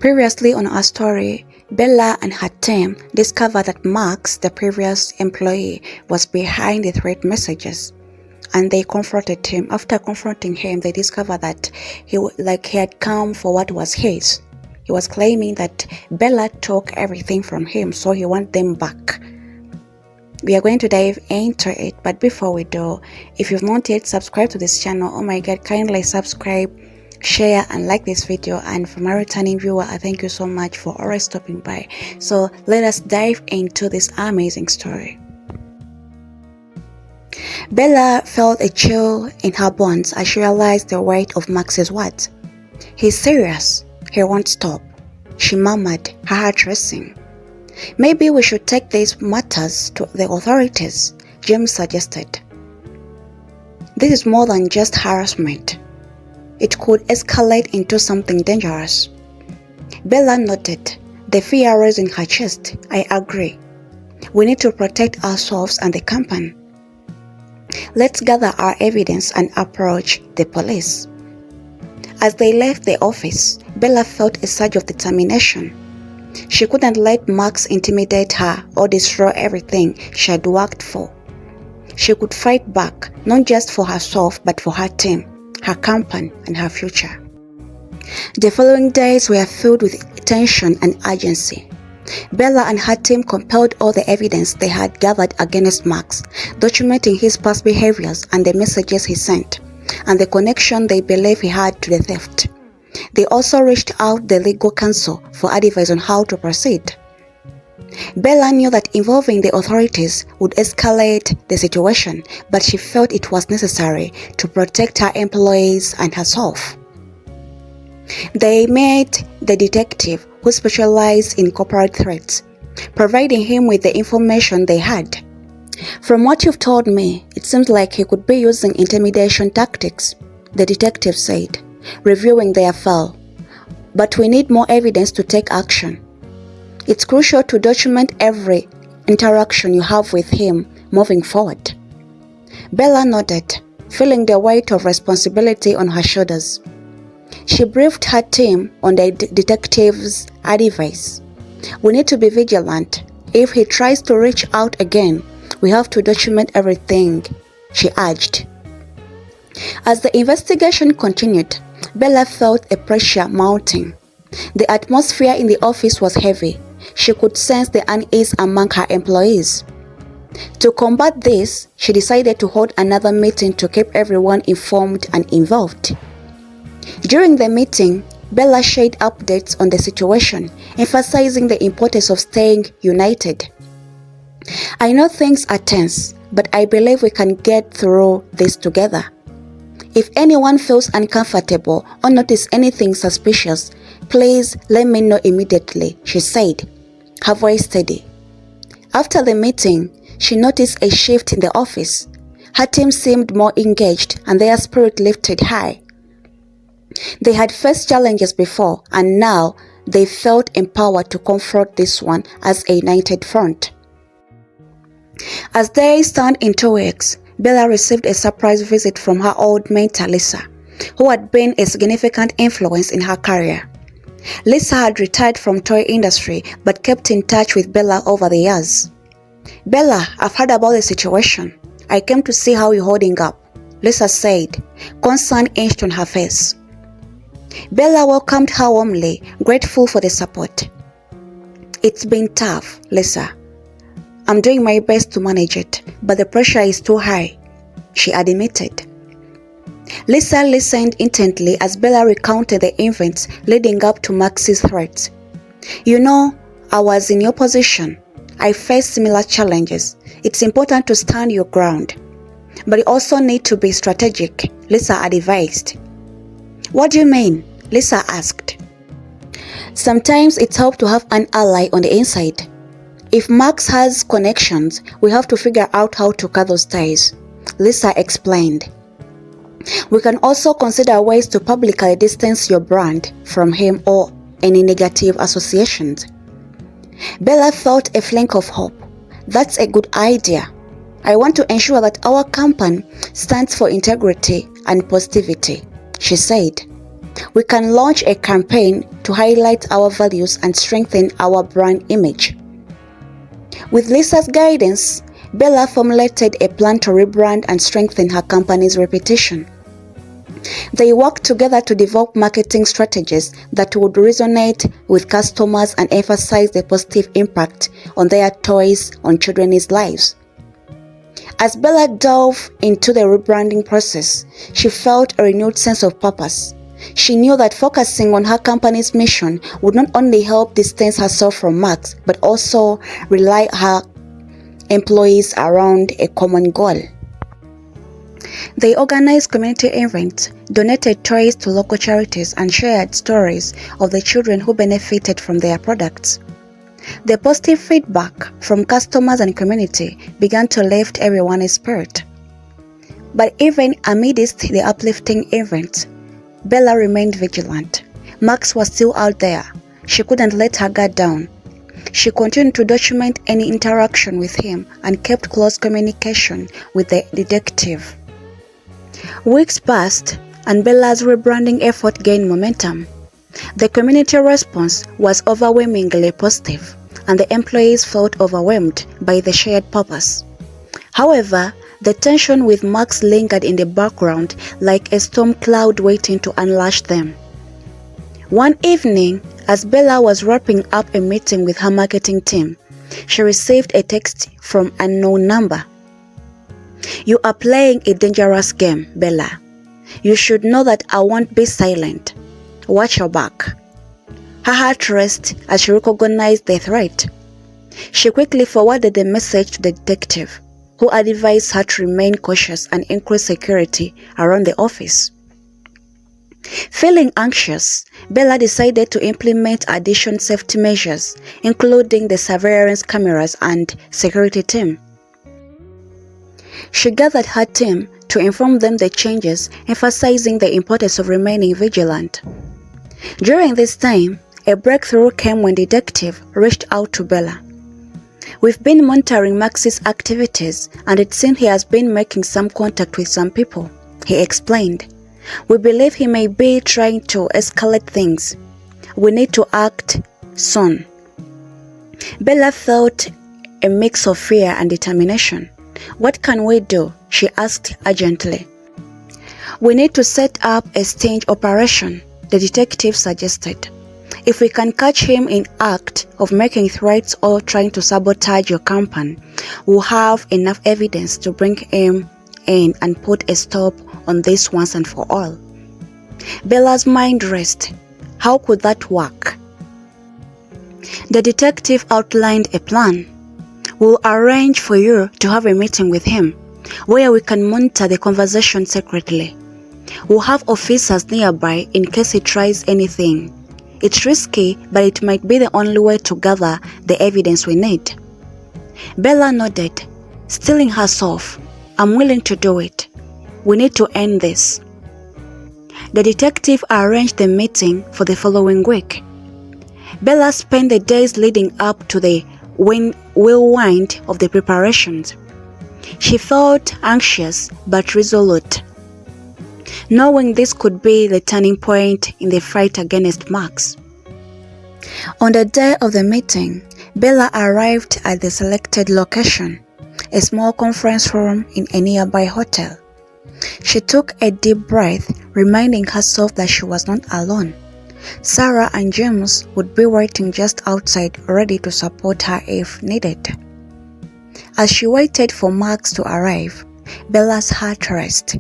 Previously on our story, Bella and her team discovered that Max, the previous employee, was behind the threat messages, and they confronted him. After confronting him, they discovered that he had come for what was his. He was claiming that Bella took everything from him, so he wants them back. We are going to dive into it, but before we do, if you've not yet subscribed to this channel, oh my god, kindly subscribe, share and like this video. And for my returning viewer, I thank you so much for always stopping by. So let us dive into this amazing story. Bella felt a chill in her bones as she realized the weight of Max's words. He's serious. He won't stop, she murmured, her heart racing. Maybe we should take these matters to the authorities, James suggested. This is more than just harassment. It could escalate into something dangerous. Bella nodded, the fear rose in her chest. I agree. We need to protect ourselves and the company. Let's gather our evidence and approach the police. As they left the office, Bella felt a surge of determination. She couldn't let Max intimidate her or destroy everything she had worked for. She could fight back, not just for herself but for her team, her company and her future. The following days were filled with tension and urgency. Bella and her team compiled all the evidence they had gathered against Max, documenting his past behaviors and the messages he sent, and the connection they believe he had to the theft. They also reached out the legal counsel for advice on how to proceed. Bella knew that involving the authorities would escalate the situation, but she felt it was necessary to protect her employees and herself. They met the detective who specialized in corporate threats, providing him with the information they had. From what you've told me, it seems like he could be using intimidation tactics, the detective said, reviewing their file. But we need more evidence to take action. It's crucial to document every interaction you have with him moving forward. Bella nodded, feeling the weight of responsibility on her shoulders. She briefed her team on the detective's advice. We need to be vigilant. If he tries to reach out again, we have to document everything, she urged. As the investigation continued, Bella felt a pressure mounting. The atmosphere in the office was heavy. She could sense the unease among her employees. To combat this, she decided to hold another meeting to keep everyone informed and involved. During the meeting, Bella shared updates on the situation, emphasizing the importance of staying united. I know things are tense, but I believe we can get through this together. If anyone feels uncomfortable or notice anything suspicious, please let me know immediately, she said, her voice steady. After the meeting, she noticed a shift in the office. Her team seemed more engaged and their spirit lifted high. They had faced challenges before, and now they felt empowered to confront this one as a united front. As days turned into weeks, Bella received a surprise visit from her old mentor Lisa, who had been a significant influence in her career. Lisa had retired from toy industry but kept in touch with Bella over the years. Bella, I've heard about the situation. I came to see how you're holding up, Lisa said, concern etched on her face. Bella welcomed her warmly, grateful for the support. It's been tough, Lisa. I'm doing my best to manage it, but the pressure is too high, she admitted. Lisa listened intently as Bella recounted the events leading up to Max's threats. You know, I was in your position. I faced similar challenges. It's important to stand your ground. But you also need to be strategic, Lisa advised. What do you mean? Lisa asked. Sometimes it's helpful to have an ally on the inside. If Max has connections, we have to figure out how to cut those ties, Lisa explained. We can also consider ways to publicly distance your brand from him or any negative associations. Bella felt a flicker of hope. That's a good idea. I want to ensure that our company stands for integrity and positivity, she said. We can launch a campaign to highlight our values and strengthen our brand image. With Lisa's guidance, Bella formulated a plan to rebrand and strengthen her company's reputation. They worked together to develop marketing strategies that would resonate with customers and emphasize the positive impact on their toys on children's lives. As Bella dove into the rebranding process, she felt a renewed sense of purpose. She knew that focusing on her company's mission would not only help distance herself from Max, but also rally her employees around a common goal. They organized community events, donated toys to local charities, and shared stories of the children who benefited from their products. The positive feedback from customers and community began to lift everyone's spirit. But even amidst the uplifting events, Bella remained vigilant. Max was still out there. She couldn't let her guard down. She continued to document any interaction with him and kept close communication with the detective. Weeks passed, and Bella's rebranding effort gained momentum. The community response was overwhelmingly positive, and the employees felt overwhelmed by the shared purpose. However, the tension with Max lingered in the background like a storm cloud waiting to unlash them. One evening, as Bella was wrapping up a meeting with her marketing team, she received a text from an unknown number. "You are playing a dangerous game, Bella. You should know that I won't be silent. Watch your back." Her heart raced as she recognized the threat. She quickly forwarded the message to the detective, who advised her to remain cautious and increase security around the office. Feeling anxious, Bella decided to implement additional safety measures, including the surveillance cameras and security team. She gathered her team to inform them the changes, emphasizing the importance of remaining vigilant. During this time, a breakthrough came when the detective reached out to Bella. "We've been monitoring Max's activities, and it seems he has been making some contact with some people," he explained. "We believe he may be trying to escalate things. We need to act soon." Bella felt a mix of fear and determination. "What can we do?" she asked urgently. "We need to set up a sting operation," the detective suggested. "If we can catch him in act of making threats or trying to sabotage your company, we'll have enough evidence to bring him in and put a stop on this once and for all." Bella's mind raced. How could that work? The detective outlined a plan. "We'll arrange for you to have a meeting with him, where we can monitor the conversation secretly. We'll have officers nearby in case he tries anything. It's risky, but it might be the only way to gather the evidence we need." Bella nodded, steeling herself. "I'm willing to do it. We need to end this." The detective arranged the meeting for the following week. Bella spent the days leading up to the whirlwind of the preparations. She felt anxious but resolute, knowing this could be the turning point in the fight against Max. On the day of the meeting, Bella arrived at the selected location, a small conference room in a nearby hotel. She took a deep breath, reminding herself that she was not alone. Sarah and James would be waiting just outside, ready to support her if needed. As she waited for Max to arrive, Bella's heart raced.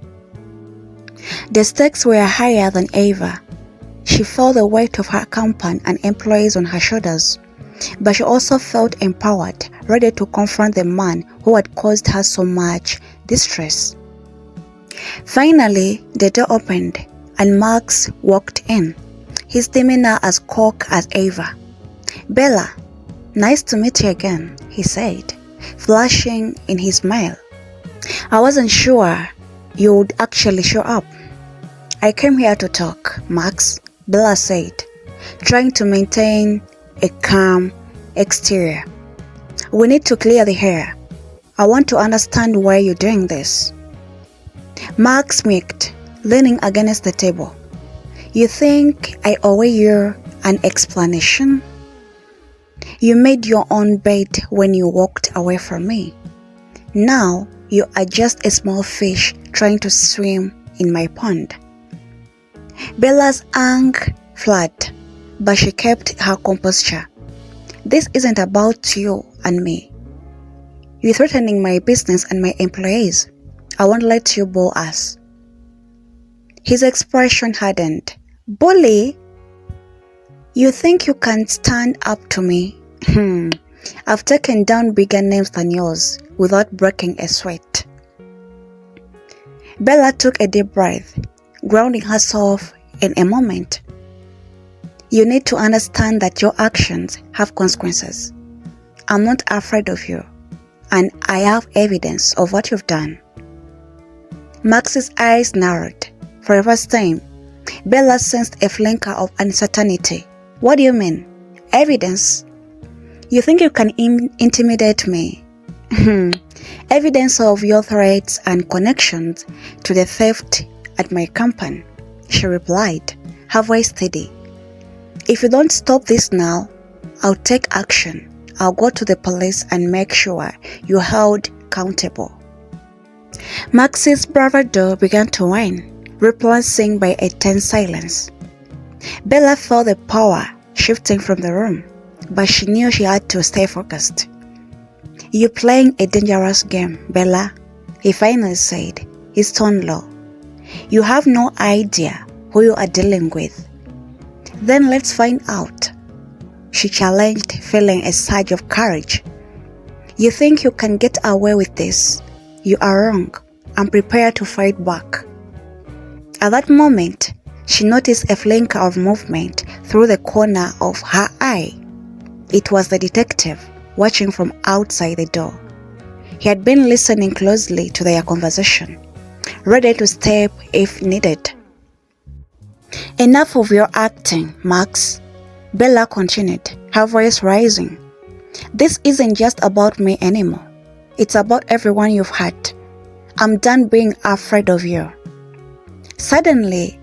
The stakes were higher than ever. She felt the weight of her company and employees on her shoulders, but she also felt empowered, ready to confront the man who had caused her so much distress. Finally, the door opened, and Max walked in, his demeanor as cock as ever. "Bella, nice to meet you again," he said, flashing in his smile. "I wasn't sure you would actually show up." "I came here to talk, Max," Bella said, trying to maintain a calm exterior. "We need to clear the air. I want to understand why you're doing this." Max smirked, leaning against the table. You think I owe you an explanation? You made your own bed when you walked away from me. Now you are just a small fish trying to swim in my pond. Bella's anger flared, but she kept her composure. This isn't about you and me. You're threatening my business and my employees. I won't let you bully us. His expression hardened. Bully? You think you can stand up to me? I've taken down bigger names than yours without breaking a sweat. Bella took a deep breath, grounding herself in a moment. You need to understand that your actions have consequences. I'm not afraid of you, and I have evidence of what you've done. Max's eyes narrowed. For the first time, Bella sensed a flicker of uncertainty. What do you mean? Evidence? You think you can intimidate me? Evidence of your threats and connections to the theft at my company, she replied, her voice steady. If you don't stop this now, I'll take action. I'll go to the police and make sure you're held accountable. Max's bravado began to wane, replacing by a tense silence. Bella felt the power shifting from the room, but she knew she had to stay focused. You're playing a dangerous game, Bella, he finally said, his tone low. You have no idea who you are dealing with. Then let's find out, she challenged, feeling a surge of courage. You think you can get away with this? You are wrong. I'm prepared to fight back. At that moment, she noticed a flicker of movement through the corner of her eye. It was the detective, watching from outside the door. He had been listening closely to their conversation, ready to step if needed. Enough of your acting, Max, Bella continued, her voice rising. This isn't just about me anymore. It's about everyone you've had. I'm done being afraid of you. Suddenly,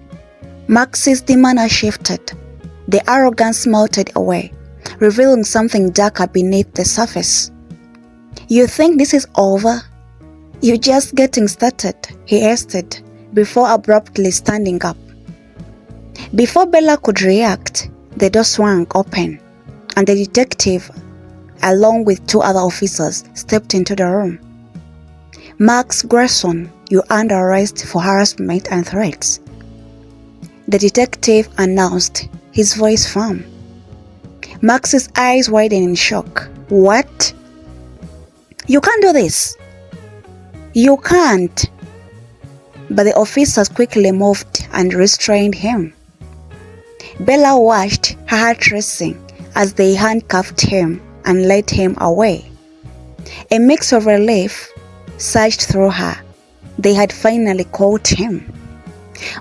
Max's demeanor shifted. The arrogance melted away, revealing something darker beneath the surface. You think this is over? You're just getting started, he hesitated, before abruptly standing up. Before Bella could react, the door swung open, and the detective, along with two other officers, stepped into the room. Max Grayson, you're under arrest for harassment and threats, the detective announced, his voice firm. Max's eyes widened in shock. What? You can't do this. You can't. But the officers quickly moved and restrained him. Bella watched, her heart racing, as they handcuffed him and led him away. A mix of relief surged through her. They had finally caught him.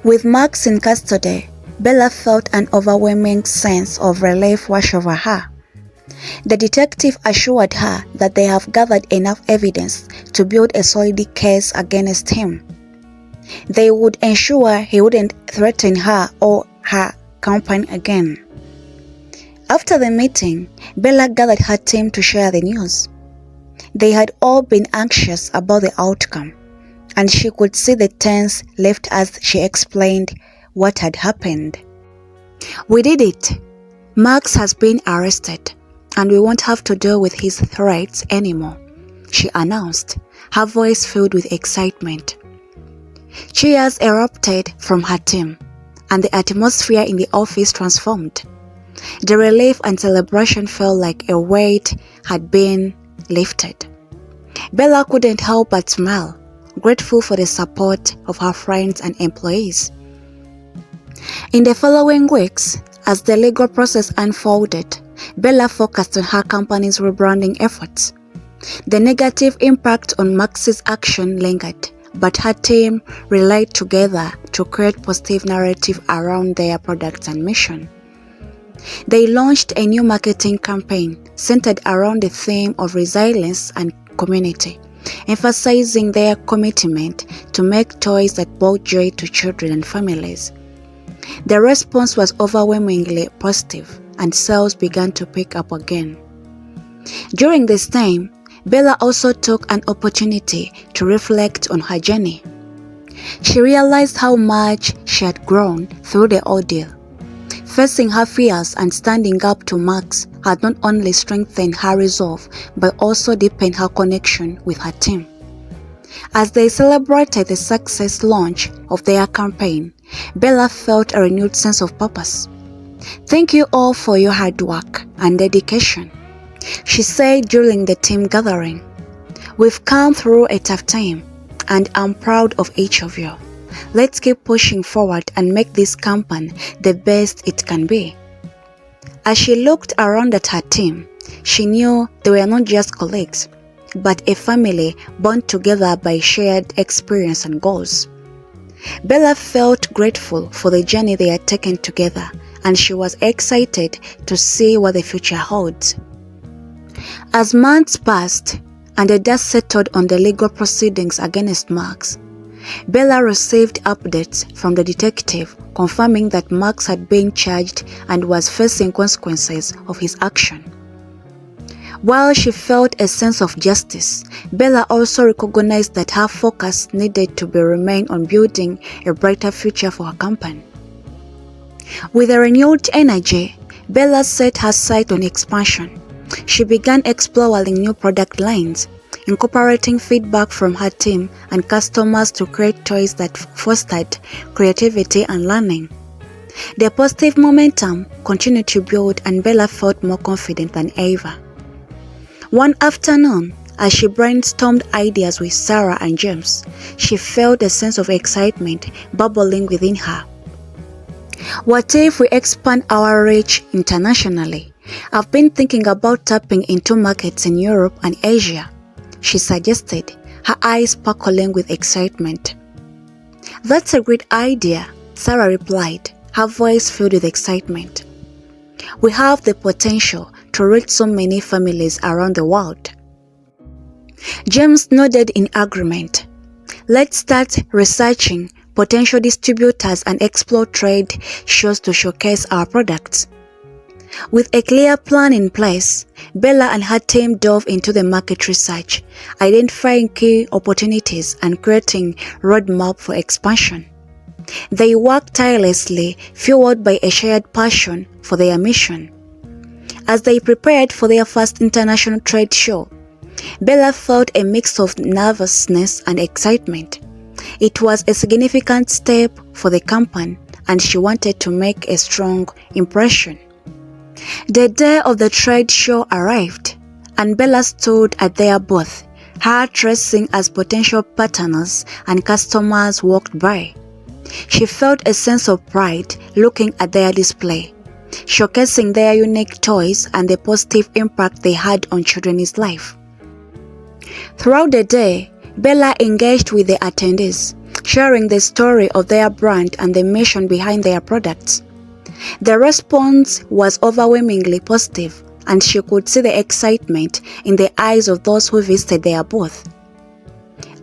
With Max in custody, Bella felt an overwhelming sense of relief wash over her. The detective assured her that they have gathered enough evidence to build a solid case against him. They would ensure he wouldn't threaten her or her company again. After the meeting, Bella gathered her team to share the news. They had all been anxious about the outcome, and she could see the tense lift as she explained what had happened. We did it. Max has been arrested, and we won't have to deal with his threats anymore, she announced, her voice filled with excitement. Cheers erupted from her team, and the atmosphere in the office transformed. The relief and celebration felt like a weight had been lifted. Bella couldn't help but smile, grateful for the support of her friends and employees. In the following weeks, as the legal process unfolded, Bella focused on her company's rebranding efforts. The negative impact on Max's action lingered, but her team relied together to create positive narrative around their products and mission. They launched a new marketing campaign centered around the theme of resilience and community, emphasizing their commitment to make toys that brought joy to children and families. The response was overwhelmingly positive, and sales began to pick up again. During this time, Bella also took an opportunity to reflect on her journey. She realized how much she had grown through the ordeal. Facing her fears and standing up to Max had not only strengthened her resolve but also deepened her connection with her team. As they celebrated the success launch of their campaign, Bella felt a renewed sense of purpose. "Thank you all for your hard work and dedication," she said during the team gathering. "We've come through a tough time, and I'm proud of each of you. Let's keep pushing forward and make this campaign the best it can be." As she looked around at her team, she knew they were not just colleagues, but a family bound together by shared experience and goals. Bella felt grateful for the journey they had taken together, and she was excited to see what the future holds. As months passed and the dust settled on the legal proceedings against Max, Bella received updates from the detective confirming that Max had been charged and was facing consequences of his action. While she felt a sense of justice, Bella also recognized that her focus needed to remain on building a brighter future for her company. With a renewed energy, Bella set her sight on expansion. She began exploring new product lines, incorporating feedback from her team and customers to create toys that fostered creativity and learning. The positive momentum continued to build, and Bella felt more confident than ever. One afternoon, as she brainstormed ideas with Sarah and James, she felt a sense of excitement bubbling within her. "What if we expand our reach internationally? I've been thinking about tapping into markets in Europe and Asia," she suggested, her eyes sparkling with excitement. "That's a great idea," Sarah replied, her voice filled with excitement. "We have the potential to reach so many families around the world." James nodded in agreement. "Let's start researching potential distributors and explore trade shows to showcase our products." With a clear plan in place, Bella and her team dove into the market research, identifying key opportunities and creating a roadmap for expansion. They worked tirelessly, fueled by a shared passion for their mission. As they prepared for their first international trade show, Bella felt a mix of nervousness and excitement. It was a significant step for the company, and she wanted to make a strong impression. The day of the trade show arrived, and Bella stood at their booth, her dressing as potential partners and customers walked by. She felt a sense of pride looking at their display, showcasing their unique toys and the positive impact they had on children's life. Throughout the day, Bella engaged with the attendees, sharing the story of their brand and the mission behind their products. The response was overwhelmingly positive, and she could see the excitement in the eyes of those who visited their booth.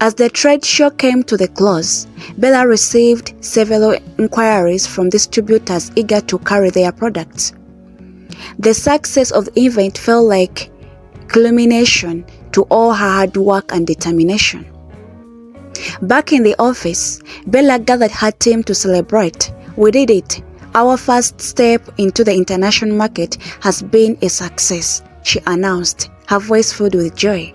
As the trade show came to the close, Bella received several inquiries from distributors eager to carry their products. The success of the event felt like culmination to all her hard work and determination. Back in the office, Bella gathered her team to celebrate. "We did it. Our first step into the international market has been a success," she announced, her voice filled with joy.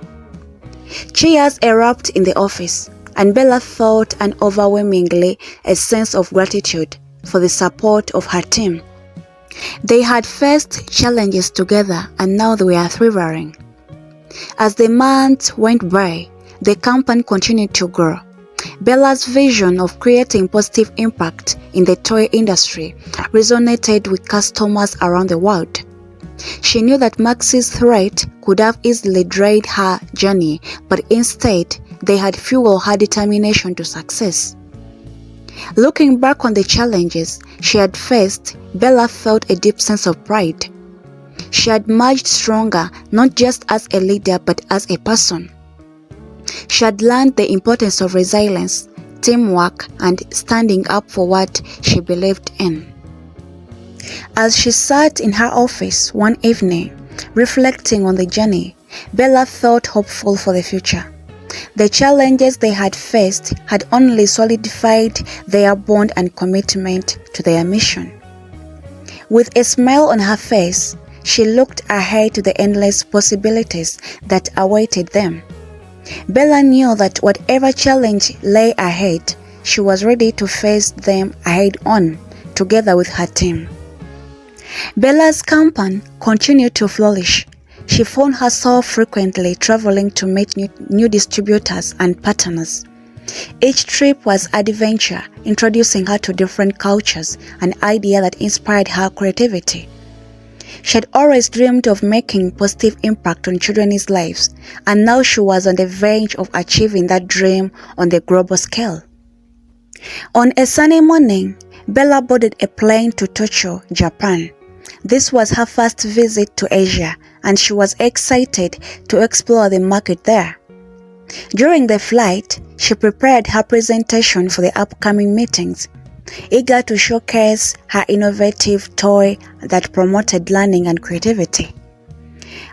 Cheers erupted in the office, and Bella felt an overwhelmingly a sense of gratitude for the support of her team. They had faced challenges together, and now they were thriving. As the months went by, the company continued to grow. Bella's vision of creating positive impact in the toy industry resonated with customers around the world. She knew that Max's threat could have easily derailed her journey, but instead, they had fueled her determination to success. Looking back on the challenges she had faced, Bella felt a deep sense of pride. She had emerged stronger, not just as a leader but as a person. She had learned the importance of resilience, teamwork, and standing up for what she believed in. As she sat in her office one evening, reflecting on the journey, Bella felt hopeful for the future. The challenges they had faced had only solidified their bond and commitment to their mission. With a smile on her face, she looked ahead to the endless possibilities that awaited them. Bella knew that whatever challenge lay ahead, she was ready to face them head-on, together with her team. Bella's company continued to flourish. She found herself frequently traveling to meet new distributors and partners. Each trip was adventure, introducing her to different cultures, an idea that inspired her creativity. She had always dreamed of making positive impact on children's lives, and now she was on the verge of achieving that dream on the global scale. On a sunny morning, Bella boarded a plane to Tokyo, Japan. This was her first visit to Asia, and she was excited to explore the market there. During the flight, she prepared her presentation for the upcoming meetings, eager to showcase her innovative toy that promoted learning and creativity.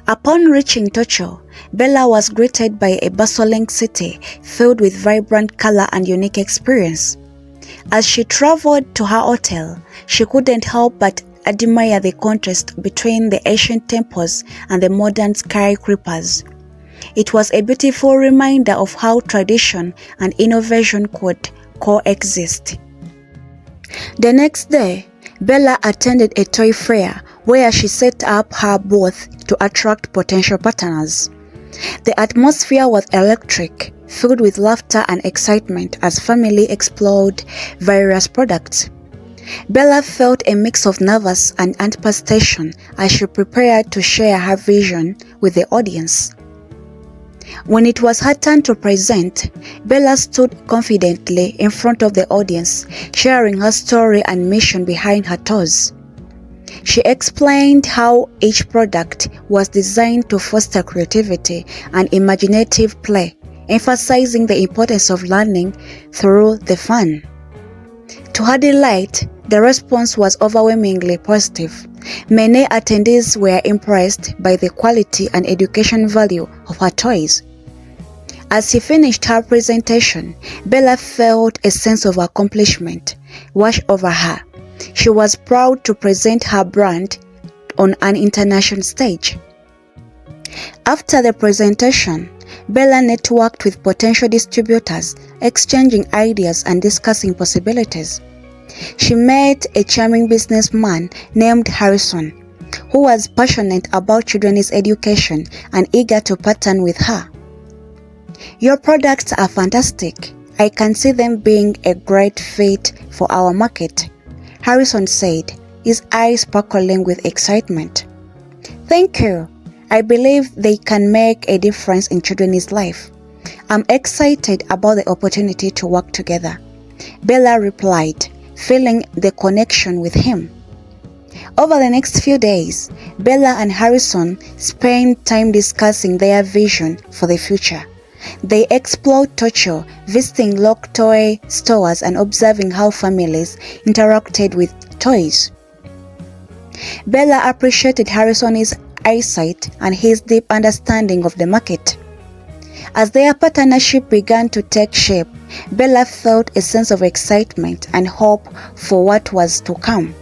Upon reaching Tokyo, Bella was greeted by a bustling city filled with vibrant color and unique experience. As she traveled to her hotel, she couldn't help but admire the contrast between the ancient temples and the modern skyscrapers. It was a beautiful reminder of how tradition and innovation could coexist. The next day, Bella attended a toy fair where she set up her booth to attract potential partners. The atmosphere was electric, filled with laughter and excitement as family explored various products. Bella felt a mix of nervous and anticipation as she prepared to share her vision with the audience. When it was her turn to present, Bella stood confidently in front of the audience, sharing her story and mission behind her toys. She explained how each product was designed to foster creativity and imaginative play, emphasizing the importance of learning through the fun. To her delight, the response was overwhelmingly positive. Many attendees were impressed by the quality and education value of her toys. As she finished her presentation, Bella felt a sense of accomplishment wash over her. She was proud to present her brand on an international stage. After the presentation, Bella networked with potential distributors, exchanging ideas and discussing possibilities. She met a charming businessman named Harrison, who was passionate about children's education and eager to partner with her. "Your products are fantastic. I can see them being a great fit for our market," Harrison said, his eyes sparkling with excitement. "Thank you. I believe they can make a difference in children's life. I'm excited about the opportunity to work together," Bella replied, feeling the connection with him. Over the next few days, Bella and Harrison spent time discussing their vision for the future. They explored Tokyo, visiting local toy stores and observing how families interacted with toys. Bella appreciated Harrison's eyesight and his deep understanding of the market. As their partnership began to take shape, Bella felt a sense of excitement and hope for what was to come.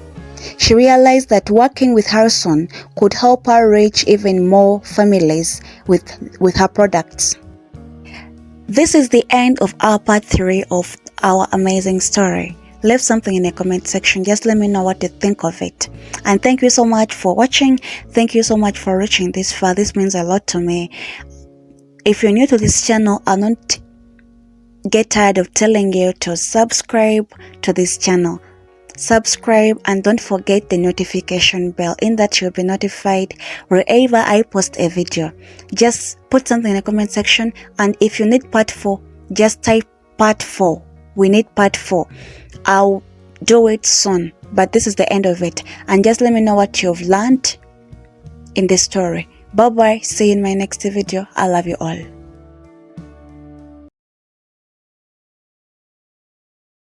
She realized that working with Harrison could help her reach even more families with her products. This is the end of our part 3 of our amazing story. Leave something in the comment section. Just let me know what you think of it. And thank you so much for watching. Thank you so much for reaching this far. This means a lot to me. If you're new to this channel, I'll not get tired of telling you to subscribe to this channel. Subscribe and don't forget the notification bell, in that you'll be notified wherever I post a video. Just put something in the comment section, and if you need part 4, just type part 4. We need part 4. I'll do it soon, but this is the end of it. And just let me know what you've learned in this story. Bye bye. See you in my next video. I love you all.